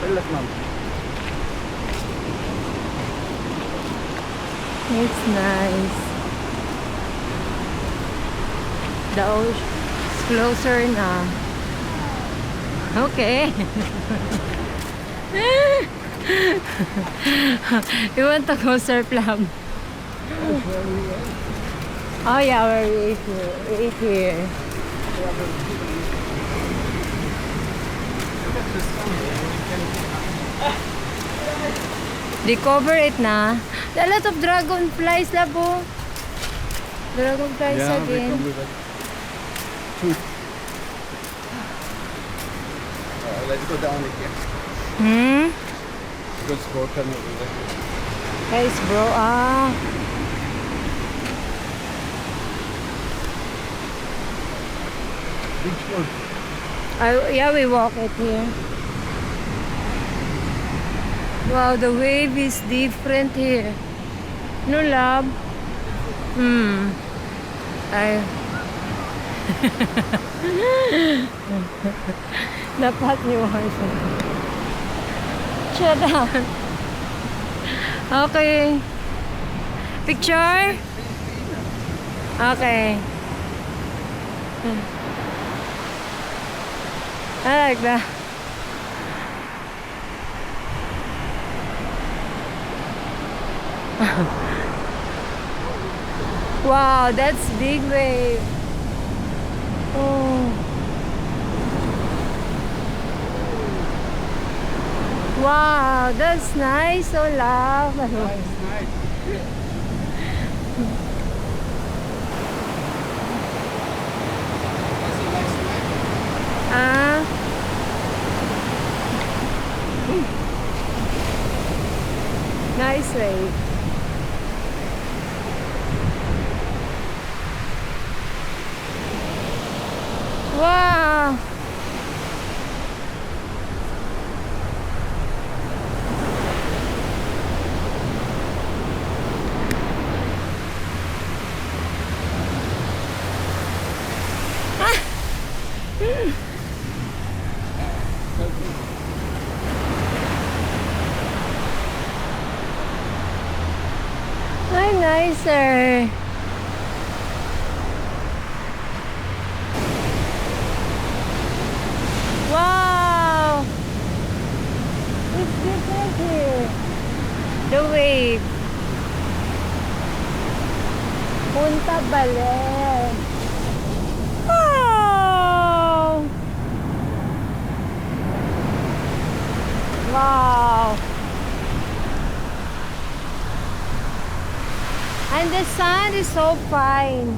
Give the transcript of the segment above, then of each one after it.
Relax, ma'am. It's nice. The ocean is closer now. Okay. You want to go surf lab? Oh yeah, where we eat here. We eat here. They cover it na. A lot of dragonflies, labo. Dragonflies again. Let's go down again. Let's go turn over there. Guys, bro, Beach road. yeah, we walk it here. Wow, the wave is different here. No, love? Ay. Dapat ni Marshall. Shut up. Okay. Picture? Okay. I like that. Wow, that's big wave. Oh. Wow, that's nice. So love. Nice. Ah. Nice wave. Wow. Ay, nicer. Wow. It's different here. The wave. Punta Baler. Wow. Wow. And the sand is so fine.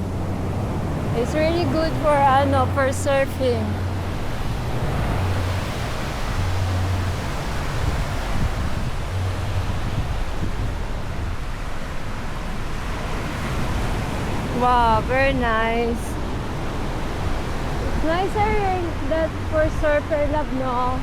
It's really good for surfing. Wow, very nice. It's nicer that for surfer lab, no?